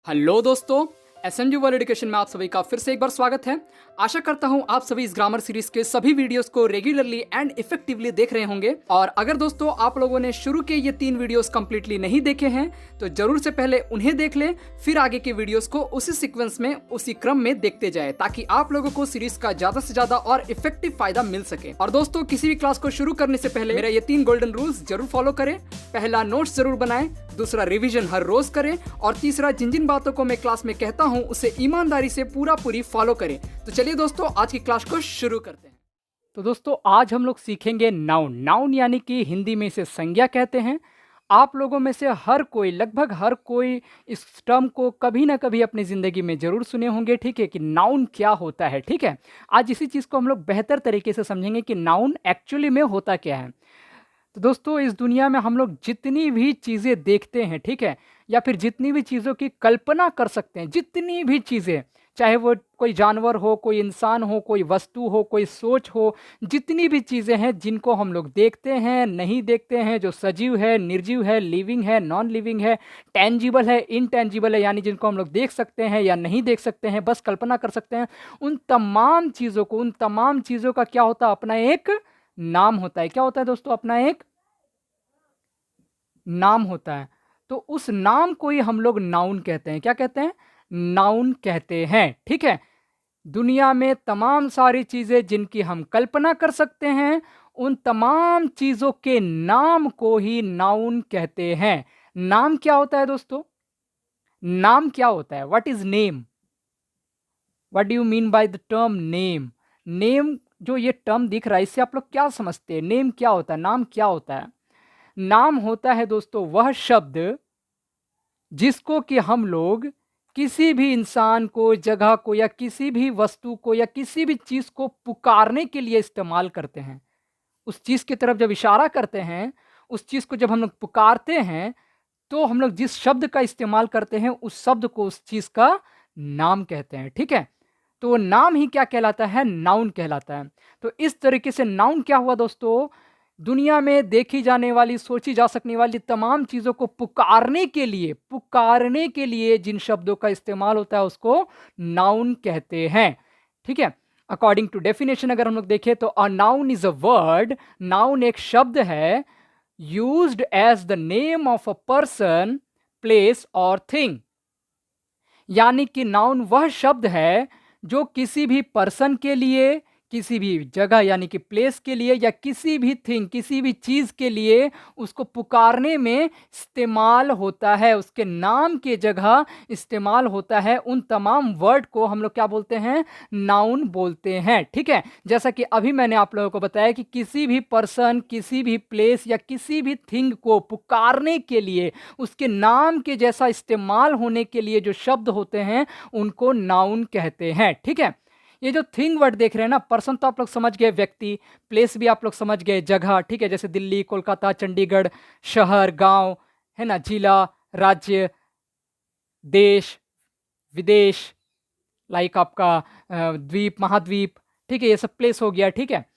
Hello दोस्तों, SMG world education में आप सभी का फिर से एक बार स्वागत है। आशा करता हूं आप सभी इस ग्रामर सीरीज के सभी वीडियोस को रेगुलरली एंड इफेक्टिवली देख रहे होंगे। और अगर दोस्तों आप लोगों ने शुरू के ये 3 वीडियोस कंप्लीटली नहीं देखे हैं तो जरूर से पहले उन्हें देख लें, फिर आगे के वीडियोस को उसी सीक्वेंस में उसी क्रम में देखते जाए ताकि आप लोगों को सीरीज का ज्यादा से ज्यादा और इफेक्टिव फायदा मिल सके। और दोस्तों किसी भी क्लास को शुरू करने से पहले मेरा ये 3 गोल्डन रूल्स जरूर फॉलो करें। पहला, नोट्स जरूर बनाएं। दूसरा, रिवीजन हर रोज करें। और तीसरा, जिन जिन बातों को मैं क्लास में कहता हूं उसे ईमानदारी से पूरी फॉलो करें। तो चलिए दोस्तों आज की क्लास को शुरू करते हैं। तो दोस्तों आज हम लोग सीखेंगे नाउन। नाउन यानी कि हिंदी में इसे संज्ञा कहते हैं। आप लोगों में से हर कोई, लगभग हर कोई इस टर्म को कभी ना कभी अपनी ज़िंदगी में ज़रूर सुने होंगे, ठीक है, कि नाउन क्या होता है। ठीक है, आज इसी चीज़ को हम लोग बेहतर तरीके से समझेंगे कि नाउन एक्चुअली में होता क्या है। तो दोस्तों इस दुनिया में हम लोग जितनी भी चीज़ें देखते हैं, ठीक है, या फिर जितनी भी चीज़ों की कल्पना कर सकते हैं, जितनी भी चीज़ें, चाहे वो कोई जानवर हो, कोई इंसान हो, कोई वस्तु हो, कोई सोच हो, जितनी भी चीज़ें हैं जिनको हम लोग देखते हैं, नहीं देखते हैं, जो सजीव है, निर्जीव है, लिविंग है, नॉन लिविंग है, टेंजिबल है, इनटेंजिबल है, यानी जिनको हम लोग देख सकते हैं या नहीं देख सकते हैं, बस कल्पना कर सकते हैं, उन तमाम चीज़ों का क्या होता है, अपना एक नाम होता है। क्या होता है दोस्तों? अपना एक नाम होता है। तो उस नाम को ही हम लोग नाउन कहते हैं। क्या कहते हैं? नाउन कहते हैं। ठीक है, दुनिया में तमाम सारी चीज़ें जिनकी हम कल्पना कर सकते हैं, उन तमाम चीज़ों के नाम को ही नाउन कहते हैं। नाम क्या होता है दोस्तों? नाम क्या होता है? What is name? What do you mean by the term name? Name, जो ये टर्म दिख रहा है, इससे आप लोग क्या समझते हैं? नेम क्या होता है? नाम क्या होता है? नाम होता है दोस्तों वह शब्द जिसको कि हम लोग किसी भी इंसान को, जगह को, या किसी भी वस्तु को, या किसी भी चीज़ को पुकारने के लिए इस्तेमाल करते हैं। उस चीज़ की तरफ जब इशारा करते हैं, उस चीज़ को जब हम लोग पुकारते हैं, तो हम लोग जिस शब्द का इस्तेमाल करते हैं उस शब्द को, उस चीज़ का नाम कहते हैं। ठीक है, तो नाम ही क्या कहलाता है? नाउन कहलाता है। तो इस तरीके से नाउन क्या हुआ दोस्तों? दुनिया में देखी जाने वाली, सोची जा सकने वाली तमाम चीज़ों को पुकारने के लिए जिन शब्दों का इस्तेमाल होता है उसको नाउन कहते हैं। ठीक है, अकॉर्डिंग टू डेफिनेशन अगर हम लोग देखें तो a noun is a word. Noun एक शब्द है used as the name of a person, place और थिंग। यानी कि नाउन वह शब्द है जो किसी भी पर्सन के लिए, किसी भी जगह यानी कि प्लेस के लिए, या किसी भी थिंग, किसी भी चीज़ के लिए उसको पुकारने में इस्तेमाल होता है, उसके नाम के जगह इस्तेमाल होता है। उन तमाम वर्ड को हम लोग क्या बोलते हैं? नाउन बोलते हैं। ठीक है, जैसा कि अभी मैंने आप लोगों को बताया कि किसी भी पर्सन, किसी भी प्लेस या किसी भी थिंग को पुकारने के लिए, उसके नाम के जैसा इस्तेमाल होने के लिए जो शब्द होते हैं उनको नाउन कहते हैं। ठीक है, ये जो थिंग वर्ड देख रहे हैं ना, पर्सन तो आप लोग समझ गए, व्यक्ति, प्लेस भी आप लोग समझ गए, जगह, ठीक है, जैसे दिल्ली, कोलकाता, चंडीगढ़, शहर, गांव, है ना, जिला, राज्य, देश, विदेश, लाइक आपका द्वीप, महाद्वीप, ठीक है, ये सब प्लेस हो गया। ठीक है,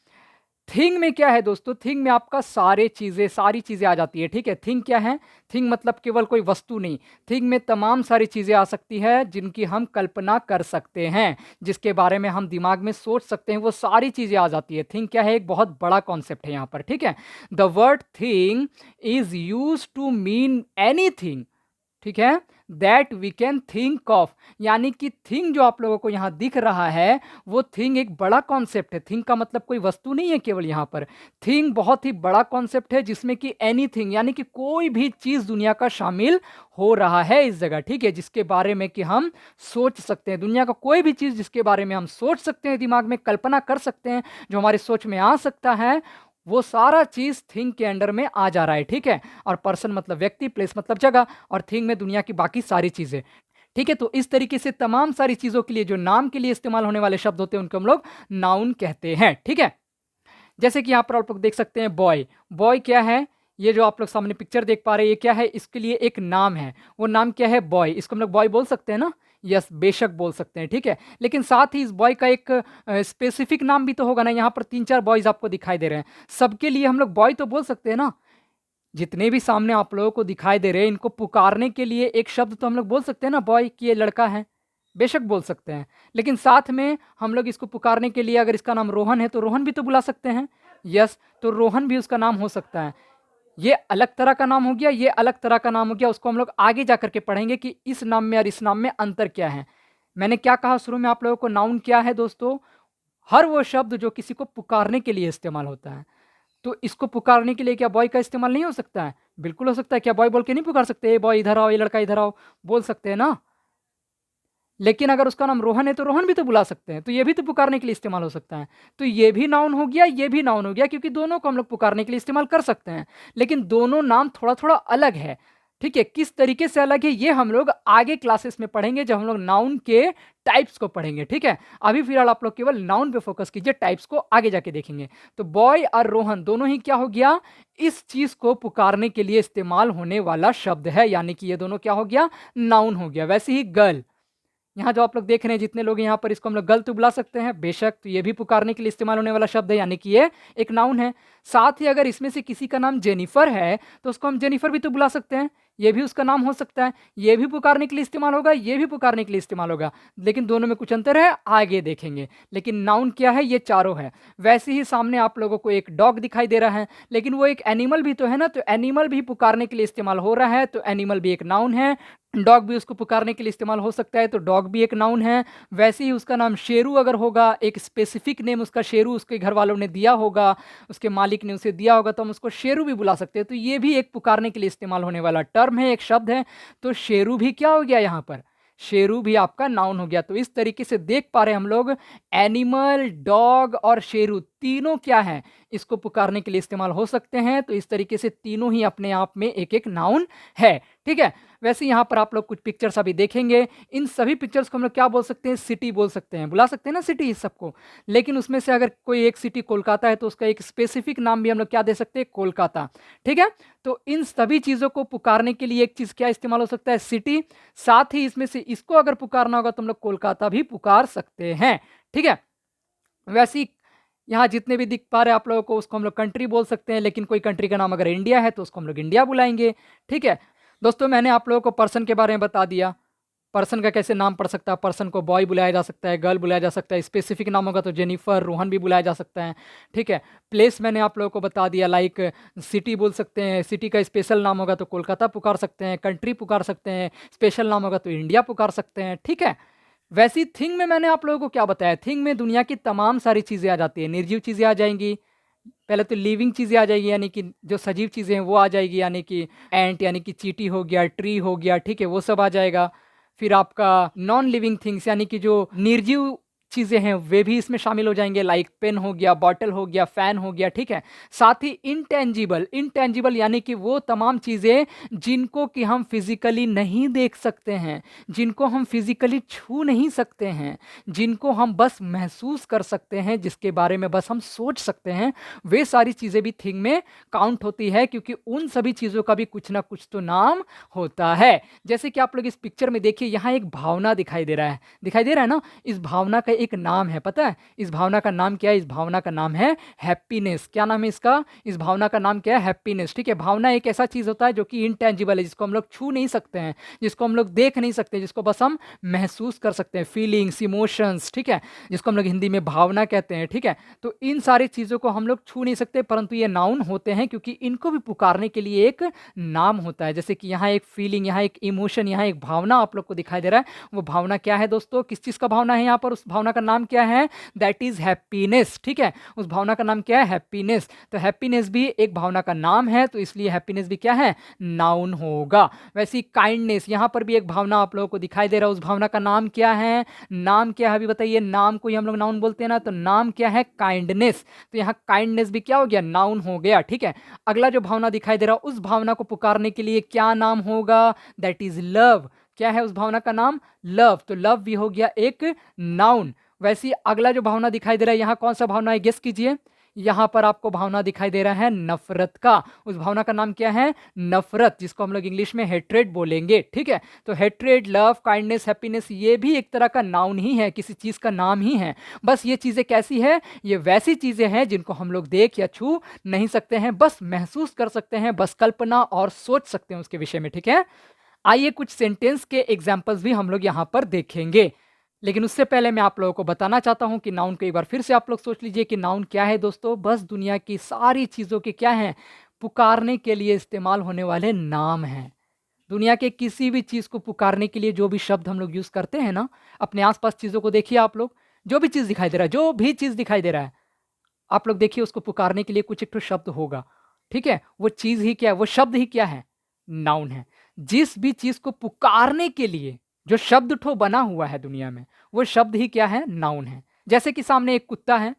थिंग में क्या है दोस्तों? थिंग में आपका सारी चीज़ें आ जाती है। ठीक है, थिंग क्या है? थिंग मतलब केवल कोई वस्तु नहीं, थिंग में तमाम सारी चीज़ें आ सकती है जिनकी हम कल्पना कर सकते हैं, जिसके बारे में हम दिमाग में सोच सकते हैं, वो सारी चीज़ें आ जाती है। थिंग क्या है? एक बहुत बड़ा कॉन्सेप्ट है यहाँ पर। ठीक है, the word thing is use to mean anything, ठीक है, that we can think of. यानी कि थिंग जो आप लोगों को यहाँ दिख रहा है वो थिंग एक बड़ा कॉन्सेप्ट है। थिंग का मतलब कोई वस्तु नहीं है केवल, यहाँ पर थिंग बहुत ही बड़ा कॉन्सेप्ट है जिसमें कि एनीथिंग यानी कि कोई भी चीज़ दुनिया का शामिल हो रहा है इस जगह। ठीक है, जिसके बारे में कि हम सोच सकते हैं, दुनिया का कोई भी चीज़ जिसके बारे में हम सोच सकते हैं, दिमाग में कल्पना कर सकते हैं, जो हमारी सोच में आ सकता है, वो सारा चीज़ थिंग के अंडर में आ जा रहा है। ठीक है, और पर्सन मतलब व्यक्ति, प्लेस मतलब जगह, और थिंग में दुनिया की बाकी सारी चीज़ें। ठीक है, तो इस तरीके से तमाम सारी चीज़ों के लिए जो नाम के लिए इस्तेमाल होने वाले शब्द होते हैं उनको हम लोग नाउन कहते हैं। ठीक है, जैसे कि यहाँ पर आप लोग देख सकते हैं बॉय। बॉय क्या है? ये जो आप लोग सामने पिक्चर देख पा रहे हैं ये क्या है? इसके लिए एक नाम है। वो नाम क्या है? बॉय। इसको हम लोग बॉय बोल सकते हैं ना? यस, बेशक बोल सकते हैं। ठीक है, लेकिन साथ ही इस बॉय का एक स्पेसिफिक नाम भी तो होगा ना। यहाँ पर 3-4 बॉयज़ आपको दिखाई दे रहे हैं, सबके लिए हम लोग बॉय तो बोल सकते हैं ना। जितने भी सामने आप लोगों को दिखाई दे रहे हैं, इनको पुकारने के लिए एक शब्द तो हम लोग बोल सकते हैं ना, बॉय, कि ये लड़का है, बेशक बोल सकते हैं। लेकिन साथ में हम लोग इसको पुकारने के लिए, अगर इसका नाम रोहन है तो रोहन भी तो बुला सकते हैं। यस, तो रोहन भी उसका नाम हो सकता है। ये अलग तरह का नाम हो गया, ये अलग तरह का नाम हो गया। उसको हम लोग आगे जा करके पढ़ेंगे कि इस नाम में और इस नाम में अंतर क्या है। मैंने क्या कहा शुरू में आप लोगों को, नाउन क्या है दोस्तों? हर वो शब्द जो किसी को पुकारने के लिए इस्तेमाल होता है। तो इसको पुकारने के लिए क्या बॉय का इस्तेमाल नहीं हो सकता है? बिल्कुल हो सकता है। क्या बॉय बोल के नहीं पुकार सकते? ए बॉय इधर आओ, ये लड़का इधर आओ, बोल सकते हैं ना। लेकिन अगर उसका नाम रोहन है तो रोहन भी तो बुला सकते हैं, तो ये भी तो पुकारने के लिए इस्तेमाल हो सकता है। तो ये भी नाउन हो गया, ये भी नाउन हो गया, क्योंकि दोनों को हम लोग पुकारने के लिए इस्तेमाल कर सकते हैं। लेकिन दोनों नाम थोड़ा थोड़ा अलग है। ठीक है, किस तरीके से अलग है ये हम लोग आगे क्लासेस में पढ़ेंगे, जब हम लोग नाउन के टाइप्स को पढ़ेंगे। ठीक है, अभी फिलहाल आप लोग केवल नाउन पे फोकस कीजिए, टाइप्स को आगे जाके देखेंगे। तो बॉय और रोहन दोनों ही क्या हो गया, इस चीज को पुकारने के लिए इस्तेमाल होने वाला शब्द है, यानी कि ये दोनों क्या हो गया, नाउन हो गया। वैसे ही गर्ल, यहाँ जो आप लोग देख रहे हैं जितने लोग यहाँ पर, इसको हम लोग गर्ल तो बुला सकते हैं, बेशक, तो ये भी पुकारने के लिए इस्तेमाल होने वाला शब्द है, यानी कि ये एक नाउन है। साथ ही अगर इसमें से किसी का नाम जेनिफर है तो उसको हम जेनिफर भी तो बुला सकते हैं, ये भी उसका नाम हो सकता है। ये भी पुकारने के लिए इस्तेमाल होगा, ये भी पुकारने के लिए इस्तेमाल होगा, लेकिन दोनों में कुछ अंतर है, आगे देखेंगे। लेकिन नाउन क्या है, ये चारों है। वैसे ही सामने आप लोगों को एक डॉग दिखाई दे रहा है, लेकिन वो एक एनिमल भी तो है ना, तो एनिमल भी पुकारने के लिए इस्तेमाल हो रहा है, तो एनिमल भी एक नाउन है। डॉग भी उसको पुकारने के लिए इस्तेमाल हो सकता है, तो डॉग भी एक नाउन है। वैसे ही उसका नाम शेरू अगर होगा, एक स्पेसिफिक नेम उसका शेरू उसके घर वालों ने दिया होगा, उसके मालिक ने उसे दिया होगा, तो हम उसको शेरू भी बुला सकते हैं, तो ये भी एक पुकारने के लिए इस्तेमाल होने वाला टर्म है, एक शब्द है। तो शेरू भी क्या हो गया, यहाँ पर शेरू भी आपका नाउन हो गया। तो इस तरीके से देख पा रहे हैं हम लोग, एनिमल, डॉग और शेरू तीनों क्या है, इसको पुकारने के लिए इस्तेमाल हो सकते हैं। तो इस तरीके से तीनों ही अपने आप में एक एक नाउन है। ठीक है, वैसे यहाँ पर आप लोग कुछ पिक्चर्स अभी देखेंगे, इन सभी पिक्चर्स को हम लोग क्या बोल सकते हैं, सिटी बोल सकते हैं, बुला सकते हैं ना सिटी इस सबको। लेकिन उसमें से अगर कोई एक सिटी कोलकाता है तो उसका एक स्पेसिफिक नाम भी हम लोग क्या दे सकते हैं, कोलकाता। ठीक है, तो इन सभी चीज़ों को पुकारने के लिए एक चीज़ क्या इस्तेमाल हो सकता है, सिटी। साथ ही इसमें से इसको अगर पुकारना होगा तो हम लोग कोलकाता भी पुकार सकते हैं। ठीक है, वैसे ही यहाँ जितने भी दिख पा रहे हैं आप लोगों को, उसको हम लोग कंट्री बोल सकते हैं, लेकिन कोई कंट्री का नाम अगर इंडिया है तो उसको हम लोग इंडिया बुलाएंगे। ठीक है दोस्तों, मैंने आप लोगों को पर्सन के बारे में बता दिया, पर्सन का कैसे नाम पड़ सकता है। पर्सन को बॉय बुलाया जा सकता है, गर्ल बुलाया जा सकता है, स्पेसिफिक नाम होगा तो जेनिफर, रोहन भी बुलाया जा सकता है। ठीक है, प्लेस मैंने आप लोगों को बता दिया, लाइक सिटी बोल सकते हैं, सिटी का स्पेशल नाम होगा तो कोलकाता पुकार सकते हैं, कंट्री पुकार सकते हैं, स्पेशल नाम होगा तो इंडिया पुकार सकते हैं। ठीक है, वैसी थिंग में मैंने आप लोगों को क्या बताया, थिंग में दुनिया की तमाम सारी चीज़ें आ जाती है, निर्जीव चीज़ें आ जाएंगी, पहले तो लिविंग चीज़ें आ जाएगी, यानी कि जो सजीव चीज़ें हैं वो आ जाएगी, यानी कि एंट यानी कि चींटी हो गया, ट्री हो गया, ठीक है, वो सब आ जाएगा। फिर आपका नॉन लिविंग थिंग्स यानी कि जो निर्जीव चीज़ें हैं वे भी इसमें शामिल हो जाएंगे, लाइक पेन हो गया, बॉटल हो गया, फैन हो गया। ठीक है, साथ ही इंटेंजिबल, इंटेंजिबल यानी कि वो तमाम चीज़ें जिनको कि हम फिजिकली नहीं देख सकते हैं, जिनको हम फिजिकली छू नहीं सकते हैं, जिनको हम बस महसूस कर सकते हैं, जिसके बारे में बस हम सोच सकते हैं, वे सारी चीज़ें भी थिंग में काउंट होती है, क्योंकि उन सभी चीज़ों का भी कुछ ना कुछ तो नाम होता है। जैसे कि आप लोग इस पिक्चर में देखिए, यहाँ एक भावना दिखाई दे रहा है, दिखाई दे रहा है ना, इस भावना का एक नाम है, पता है इस भावना का नाम क्या है, इस भावना का नाम है हैप्पीनेस। क्या नाम है इसका, इस भावना का नाम क्या है, हैप्पीनेस। ठीक है, भावना एक ऐसा चीज होता है जो कि इनटेंजिबल है, जिसको हम लोग छू नहीं सकते हैं, जिसको हम लोग देख नहीं सकते, जिसको बस हम महसूस कर सकते हैं, फीलिंग्स, इमोशंस, ठीक है, जिसको हम लोग हिंदी में भावना कहते हैं। ठीक है, तो इन सारी चीजों को हम लोग छू नहीं सकते, परंतु ये नाउन होते हैं, क्योंकि इनको भी पुकारने के लिए एक नाम होता है। जैसे कि यहाँ एक फीलिंग, यहाँ एक इमोशन, यहाँ एक भावना आप लोग को दिखाई दे रहा है, वो भावना क्या है दोस्तों, किस चीज का भावना है यहाँ पर, उस भावना का नाम क्या है, दैट इज हैप्पीनेस। ठीक है, उस भावना का नाम क्या है, हैप्पीनेस। तो हैप्पीनेस भी एक भावना का नाम है, तो इसलिए हैप्पीनेस भी क्या है, नाउन होगा। वैसे ही काइंडनेस, यहाँ पर भी एक भावना आप लोगों को दिखाई दे रहा है, उस भावना का नाम क्या है, नाम क्या है अभी बताइए, नाम को ही हम लोग नाउन बोलते हैं ना, तो नाम क्या है, काइंडनेस। तो यहाँ काइंडनेस भी क्या हो गया, नाउन हो गया। ठीक है, अगला जो भावना दिखाई दे रहा है, उस भावना को पुकारने के लिए क्या नाम होगा, दैट इज लव। क्या है उस भावना का नाम, लव। तो लव भी हो गया एक नाउन। वैसे ही अगला जो भावना दिखाई दे रहा है, यहाँ कौन सा भावना है, गेस कीजिए, यहाँ पर आपको भावना दिखाई दे रहा है नफरत का। उस भावना का नाम क्या है? नफरत, जिसको हम लोग इंग्लिश में हेट्रेड बोलेंगे। ठीक है, तो हेट्रेड, लव, काइंडनेस, हैप्पीनेस, ये भी एक तरह का नाउन ही है, किसी चीज का नाम ही है। बस ये चीजें कैसी है? ये वैसी चीजें हैं जिनको हम लोग देख या छू नहीं सकते हैं, बस महसूस कर सकते हैं, बस कल्पना और सोच सकते हैं उसके विषय में। ठीक है, आइए कुछ सेंटेंस के एग्जाम्पल्स भी हम लोग यहाँ पर देखेंगे, लेकिन उससे पहले मैं आप लोगों को बताना चाहता हूं कि नाउन को एक बार फिर से आप लोग सोच लीजिए कि नाउन क्या है दोस्तों। बस दुनिया की सारी चीज़ों के क्या हैं? पुकारने के लिए इस्तेमाल होने वाले नाम हैं। दुनिया के किसी भी चीज़ को पुकारने के लिए जो भी शब्द हम लोग यूज़ करते हैं ना, अपने आसपास चीज़ों को देखिए आप लोग, जो भी चीज़ दिखाई दे रहा है, जो भी चीज़ दिखाई दे रहा है, आप लोग देखिए उसको पुकारने के लिए कुछ एक तो शब्द होगा। ठीक है, वो चीज़ ही क्या है, वो शब्द ही क्या है? नाउन है। जिस भी चीज़ को पुकारने के लिए जो शब्द ठो बना हुआ है दुनिया में, वो शब्द ही क्या है? नाउन है। जैसे कि सामने एक कुत्ता है,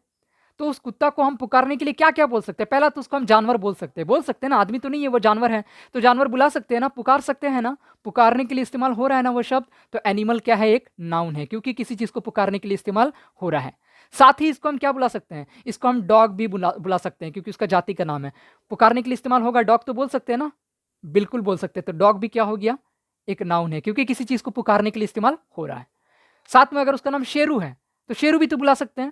तो उस कुत्ता को हम पुकारने के लिए क्या-क्या बोल सकते हैं? पहला तो उसको हम जानवर बोल सकते हैं ना, आदमी तो नहीं है, वो जानवर है, तो जानवर बुला सकते हैं ना, पुकार सकते हैं ना, पुकारने के लिए इस्तेमाल हो रहा है ना वो शब्द, तो एनिमल क्या है? एक नाउन है, क्योंकि किसी चीज़ को पुकारने के लिए इस्तेमाल हो रहा है। साथ ही इसको हम क्या बुला सकते हैं? इसको हम डॉग भी बुला सकते हैं, क्योंकि उसका जाति का नाम है। पुकारने के लिए इस्तेमाल होगा, डॉग तो बोल सकते हैं ना? बिल्कुल बोल सकते हैं, तो डॉग भी क्या हो गया? एक नाउन है, क्योंकि किसी चीज़ को पुकारने के लिए इस्तेमाल हो रहा है। साथ में अगर उसका नाम शेरू है, तो शेरू भी तो बुला सकते हैं,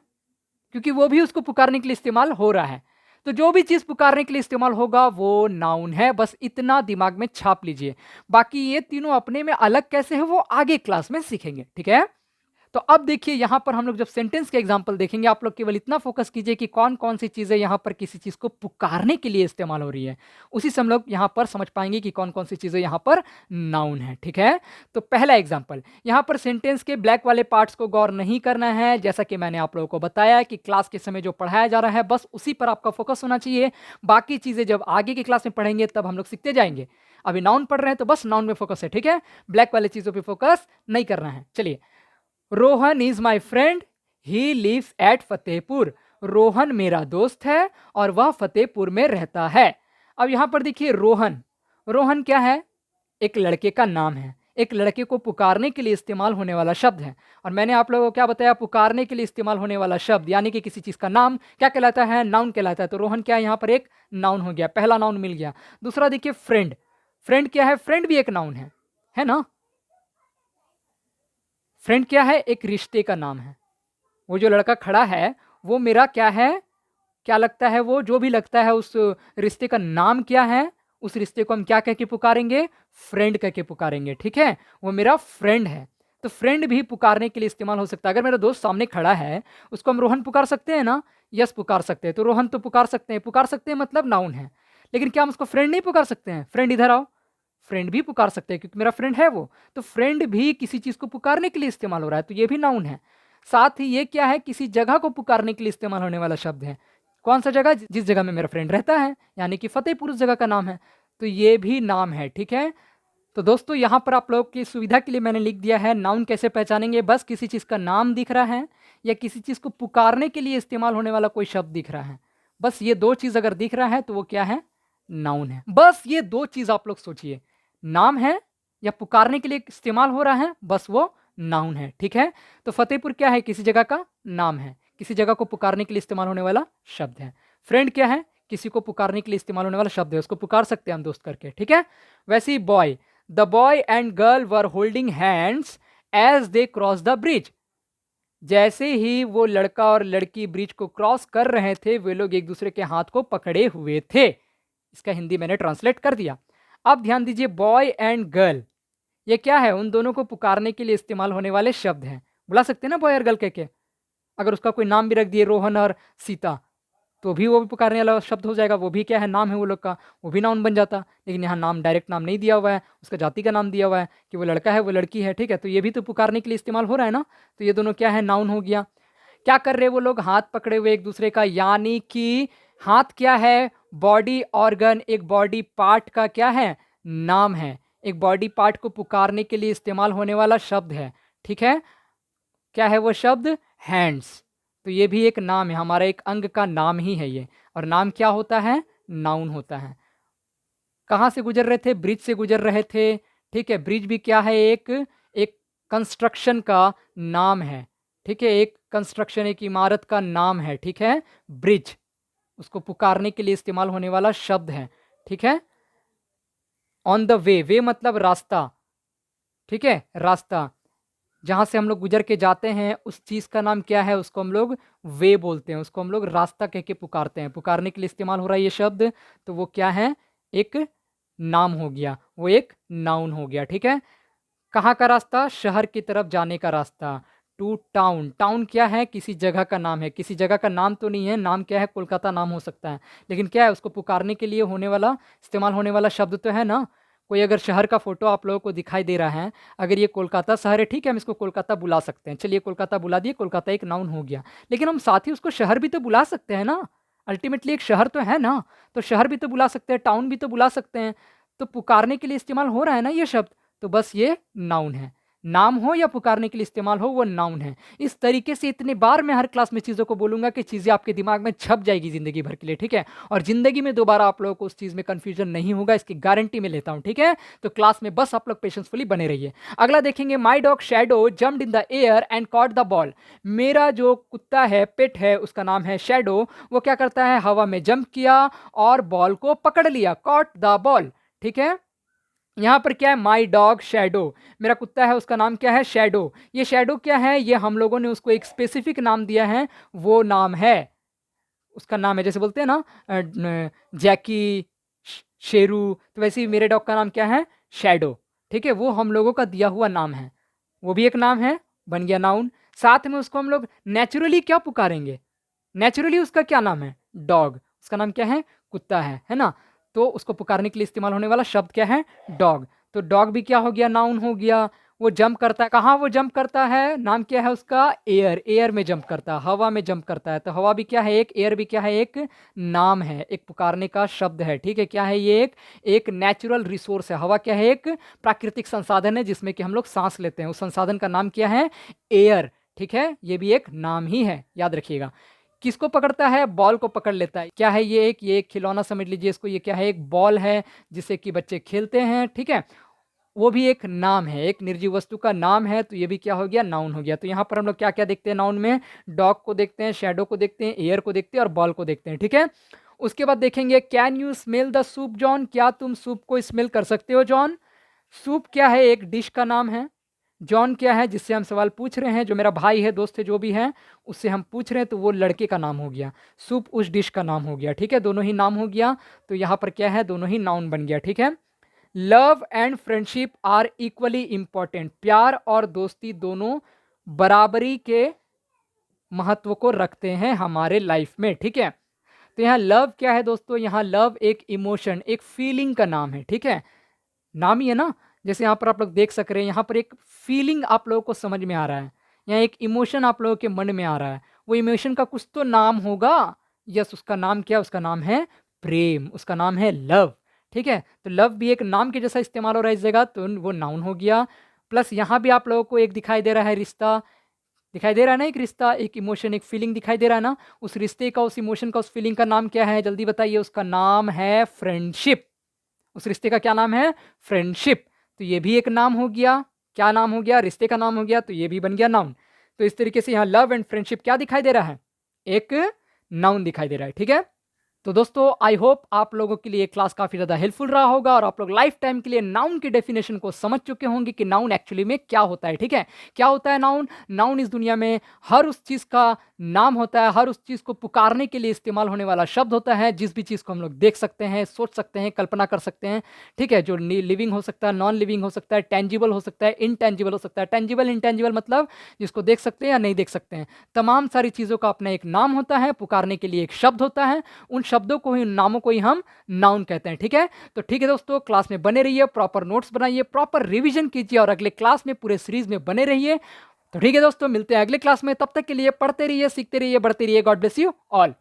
क्योंकि वो भी उसको पुकारने के लिए इस्तेमाल हो रहा है। तो जो भी चीज़ पुकारने के लिए इस्तेमाल होगा वो नाउन है, बस इतना दिमाग में छाप लीजिए। बाकी ये तीनों अपने में अलग कैसे हैं वो आगे क्लास में सीखेंगे। ठीक है, तो अब देखिए यहाँ पर हम लोग जब सेंटेंस के एग्जाम्पल देखेंगे, आप लोग केवल इतना फोकस कीजिए कि कौन कौन सी चीज़ें यहाँ पर किसी चीज़ को पुकारने के लिए इस्तेमाल हो रही है। उसी से हम लोग यहाँ पर समझ पाएंगे कि कौन कौन सी चीज़ें यहाँ पर नाउन है। ठीक है, तो पहला एग्जाम्पल, यहाँ पर सेंटेंस के ब्लैक वाले पार्ट्स को गौर नहीं करना है। जैसा कि मैंने आप लोगों को बताया कि क्लास के समय जो पढ़ाया जा रहा है बस उसी पर आपका फोकस होना चाहिए। बाकी चीज़ें जब आगे की क्लास में पढ़ेंगे तब हम लोग सीखते जाएंगे। अभी नाउन पढ़ रहे हैं तो बस नाउन में फोकस है। ठीक है, ब्लैक वाले चीज़ों पर फोकस नहीं करना है। चलिए, Rohan is my friend, he lives at Fatehpur. Rohan मेरा दोस्त है और वह फतेहपुर में रहता है। अब यहां पर देखिए रोहन, रोहन क्या है? एक लड़के का नाम है, एक लड़के को पुकारने के लिए इस्तेमाल होने वाला शब्द है। और मैंने आप लोगों को क्या बताया? पुकारने के लिए इस्तेमाल होने वाला शब्द यानी कि किसी चीज का नाम क्या कहलाता है? नाउन कहलाता है। तो रोहन क्या है? यहाँ पर एक नाउन हो गया, पहला नाउन मिल गया। दूसरा देखिए फ्रेंड, फ्रेंड क्या है? फ्रेंड भी एक नाउन है ना? फ्रेंड क्या है? एक रिश्ते का नाम है। वो जो लड़का खड़ा है वो मेरा क्या है? क्या लगता है? वो जो भी लगता है उस रिश्ते का नाम क्या है? उस रिश्ते को हम क्या कह के पुकारेंगे? फ्रेंड कह के पुकारेंगे। ठीक है, वो मेरा फ्रेंड है। तो फ्रेंड भी पुकारने के लिए इस्तेमाल हो सकता है। अगर मेरा दोस्त सामने खड़ा है उसको हम रोहन पुकार सकते हैं ना? यस, पुकार सकते हैं। तो रोहन तो पुकार सकते हैं, पुकार सकते हैं मतलब नाउन है। लेकिन क्या हम उसको फ्रेंड नहीं पुकार सकते हैं? फ्रेंड इधर आओ, फ्रेंड भी पुकार सकते हैं क्योंकि मेरा फ्रेंड है वो। तो फ्रेंड भी किसी चीज़ को पुकारने के लिए इस्तेमाल हो रहा है, तो ये भी नाउन है। साथ ही ये क्या है? किसी जगह को पुकारने के लिए इस्तेमाल होने वाला शब्द है। कौन सा जगह? जिस जगह में मेरा फ्रेंड रहता है, यानी कि फतेहपुर उस जगह का नाम है, तो ये भी नाम है। ठीक है, तो दोस्तों यहाँ पर आप लोग की सुविधा के लिए मैंने लिख दिया है नाउन कैसे पहचानेंगे। बस किसी चीज़ का नाम दिख रहा है या किसी चीज़ को पुकारने के लिए इस्तेमाल होने वाला कोई शब्द दिख रहा है, बस ये दो चीज़ अगर दिख रहा है तो वो क्या है? नाउन है। बस ये दो चीज़ आप लोग सोचिए, नाम है या पुकारने के लिए इस्तेमाल हो रहा है, बस वो नाउन है। ठीक है, तो फतेहपुर क्या है? किसी जगह का नाम है, किसी जगह को पुकारने के लिए इस्तेमाल होने वाला शब्द है। फ्रेंड क्या है? किसी को पुकारने के लिए इस्तेमाल होने वाला शब्द है, उसको पुकार सकते हैं हम दोस्त करके। ठीक है, वैसे ही boy, the boy and girl were holding hands as they cross the bridge. जैसे ही वो लड़का और लड़की ब्रिज को क्रॉस कर रहे थे वे लोग एक दूसरे के हाथ को पकड़े हुए थे। इसका हिंदी मैंने ट्रांसलेट कर दिया। अब ध्यान दीजिए, बॉय एंड गर्ल ये क्या है? उन दोनों को पुकारने के लिए इस्तेमाल होने वाले शब्द हैं। बुला सकते हैं ना बॉय और गर्ल कह के। अगर उसका कोई नाम भी रख दिए रोहन और सीता, तो भी वो भी पुकारने वाला शब्द हो जाएगा। वो भी क्या है? नाम है वो लोग का, वो भी नाउन बन जाता। लेकिन यहाँ नाम, डायरेक्ट नाम नहीं दिया हुआ है, उसका जाति का नाम दिया हुआ है कि वो लड़का है वो लड़की है। ठीक है, तो ये भी तो पुकारने के लिए इस्तेमाल हो रहा है ना, तो ये दोनों क्या है? नाउन हो गया। क्या कर रहे वो लोग? हाथ पकड़े हुए एक दूसरे का, यानी कि हाथ क्या है? बॉडी ऑर्गन, एक बॉडी पार्ट का क्या है? नाम है। एक बॉडी पार्ट को पुकारने के लिए इस्तेमाल होने वाला शब्द है। ठीक है, क्या है वो शब्द? हैंड्स। तो ये भी एक नाम है, हमारा एक अंग का नाम ही है ये। और नाम क्या होता है? नाउन होता है। कहाँ से गुजर रहे थे? ब्रिज से गुजर रहे थे। ठीक है, ब्रिज भी क्या है? एक कंस्ट्रक्शन का नाम है। ठीक है, एक कंस्ट्रक्शन, एक इमारत का नाम है। ठीक है, ब्रिज। उसको पुकारने के लिए इस्तेमाल होने वाला शब्द है, ठीक है। ऑन द वे, वे मतलब रास्ता, ठीक है, रास्ता जहाँ से हम लोग गुजर के जाते हैं उस चीज़ का नाम क्या है, उसको हम लोग वे बोलते हैं, उसको हम लोग रास्ता कह के पुकारते हैं। पुकारने के लिए इस्तेमाल हो रहा है ये शब्द, तो वो क्या है, एक नाम हो गया, वो एक नाउन हो गया, ठीक है। कहाँ का रास्ता, शहर की तरफ जाने का रास्ता। टू टाउन, टाउन क्या है, किसी जगह का नाम है, किसी जगह का नाम तो नहीं है, नाम क्या है, कोलकाता नाम हो सकता है, लेकिन क्या है, उसको पुकारने के लिए होने वाला, इस्तेमाल होने वाला शब्द तो है ना। कोई अगर शहर का फोटो आप लोगों को दिखाई दे रहा है, अगर ये कोलकाता शहर है, ठीक है, हम इसको कोलकाता बुला सकते हैं, चलिए कोलकाता बुला दिए, कोलकाता एक नाउन हो गया, लेकिन हम साथ ही उसको शहर भी तो बुला सकते हैं ना, अल्टीमेटली एक शहर तो है ना, तो शहर भी तो बुला सकते हैं, टाउन भी तो बुला सकते हैं, तो पुकारने के लिए इस्तेमाल हो रहा है ना ये शब्द, तो बस ये नाउन है। नाम हो या पुकारने के लिए इस्तेमाल हो, वो नाउन है। इस तरीके से इतने बार मैं हर क्लास में चीज़ों को बोलूंगा कि चीज़ें आपके दिमाग में छप जाएगी ज़िंदगी भर के लिए, ठीक है, और ज़िंदगी में दोबारा आप लोगों को उस चीज़ में कन्फ्यूजन नहीं होगा, इसकी गारंटी मैं लेता हूँ, ठीक है। तो क्लास में बस आप लोग पेशेंसफुली बने रहिए। अगला देखेंगे, my dog shadow jumped in the air and caught the ball. मेरा जो कुत्ता है, पेट है, उसका नाम है शैडो, वो क्या करता है, हवा में जंप किया और बॉल को पकड़ लिया, कॉट द बॉल, ठीक है। यहाँ पर क्या है, माई डॉग शैडो, मेरा कुत्ता है उसका नाम क्या है, शैडो। ये शैडो क्या है, ये हम लोगों ने उसको एक स्पेसिफिक नाम दिया है, वो नाम है, उसका नाम है, जैसे बोलते हैं ना जैकी, शेरू, तो वैसे ही मेरे डॉग का नाम क्या है, शैडो, ठीक है, वो हम लोगों का दिया हुआ नाम है, वो भी एक नाम है, बन गया नाउन। साथ में उसको हम लोग नेचुरली क्या पुकारेंगे, नेचुरली उसका क्या नाम है, डॉग, उसका नाम क्या है, कुत्ता है ना, तो उसको पुकारने के लिए इस्तेमाल होने वाला शब्द क्या है, डॉग। तो डॉग भी क्या हो गया, नाउन हो गया। वो जंप करता है, कहाँ वो जंप करता है, नाम क्या है उसका, एयर, एयर में जंप करता है, हवा में जंप करता है, तो हवा भी क्या है, एक, एयर भी क्या है, एक नाम है, एक पुकारने का शब्द है, ठीक है। क्या है ये, एक नेचुरल रिसोर्स है, हवा क्या है, एक प्राकृतिक संसाधन है जिसमें कि हम लोग सांस लेते हैं, उस संसाधन का नाम क्या है, एयर, ठीक है, ये भी एक नाम ही है, याद रखिएगा। किसको पकड़ता है, बॉल को पकड़ लेता है, क्या है ये एक खिलौना समझ लीजिए इसको, ये क्या है, एक बॉल है जिसे कि बच्चे खेलते हैं, ठीक है, वो भी एक नाम है, एक निर्जीव वस्तु का नाम है, तो ये भी क्या हो गया, नाउन हो गया। तो यहाँ पर हम लोग क्या क्या देखते हैं नाउन में, डॉग को देखते हैं, शैडो को देखते हैं, एयर को देखते हैं और बॉल को देखते हैं, ठीक है। उसके बाद देखेंगे, can you smell the soup John, क्या तुम सूप को स्मेल कर सकते हो जॉन। सूप क्या है, एक डिश का नाम है। जॉन क्या है, जिससे हम सवाल पूछ रहे हैं, जो मेरा भाई है, दोस्त है, जो भी है, उससे हम पूछ रहे हैं, तो वो लड़के का नाम हो गया, सूप उस डिश का नाम हो गया, ठीक है, दोनों ही नाम हो गया। तो यहाँ पर क्या है, दोनों ही नाउन बन गया, ठीक है। Love and friendship are equally important, प्यार और दोस्ती दोनों बराबरी के महत्व को रखते हैं हमारे लाइफ में, ठीक है। तो यहाँ लव क्या है दोस्तों, यहाँ लव एक इमोशन, एक फीलिंग का नाम है, ठीक है, नाम ही है ना। जैसे यहाँ पर आप लोग देख सक रहे हैं, यहाँ पर एक फीलिंग आप लोगों को समझ में आ रहा है, यहाँ एक इमोशन आप लोगों के मन में आ रहा है, वो इमोशन का कुछ तो नाम होगा। यस, उसका नाम क्या, उसका नाम है प्रेम, उसका नाम है लव, ठीक है। तो लव भी एक नाम के जैसा इस्तेमाल हो रहा है इस जगह, तो वो नाउन हो गया। प्लस यहाँ भी आप लोगों को एक दिखाई दे रहा है रिश्ता, दिखाई दे रहा है ना, एक रिश्ता, एक इमोशन, एक फीलिंग दिखाई दे रहा है ना। उस रिश्ते का, उस इमोशन का, उस फीलिंग का नाम क्या है, जल्दी बताइए, उसका नाम है फ्रेंडशिप। उस रिश्ते का क्या नाम है, फ्रेंडशिप। तो ये भी एक नाम हो गया, क्या नाम हो गया, रिश्ते का नाम हो गया, तो ये भी बन गया नाउन। तो इस तरीके से यहाँ लव एंड फ्रेंडशिप क्या दिखाई दे रहा है, एक नाउन दिखाई दे रहा है, ठीक है। तो दोस्तों आई होप आप लोगों के लिए क्लास काफ़ी ज़्यादा हेल्पफुल रहा होगा और आप लोग लाइफ टाइम के लिए नाउन की डेफिनेशन को समझ चुके होंगे कि नाउन एक्चुअली में क्या होता है, ठीक है। क्या होता है नाउन, नाउन इस दुनिया में हर उस चीज़ का नाम होता है, हर उस चीज़ को पुकारने के लिए इस्तेमाल होने वाला शब्द होता है, जिस भी चीज़ को हम लोग देख सकते हैं, सोच सकते हैं, कल्पना कर सकते हैं, ठीक है, जो लिविंग हो सकता है, नॉन लिविंग हो सकता है, टेंजिबल हो सकता है, इनटेंजिबल हो सकता है। टेंजिबल इंटेंजिबल मतलब जिसको देख सकते हैं या नहीं देख सकते हैं, तमाम सारी चीज़ों का अपना एक नाम होता है, पुकारने के लिए एक शब्द होता है, उन शब्दों को ही, नामों को ही हम नाउन कहते हैं, ठीक है। तो ठीक है दोस्तों, क्लास में बने रहिए, प्रॉपर नोट्स बनाइए, प्रॉपर रिवीजन कीजिए और अगले क्लास में पूरे सीरीज में बने रहिए। तो ठीक है दोस्तों, मिलते हैं अगले क्लास में, तब तक के लिए पढ़ते रहिए, सीखते रहिए, बढ़ते रहिए। God bless you all.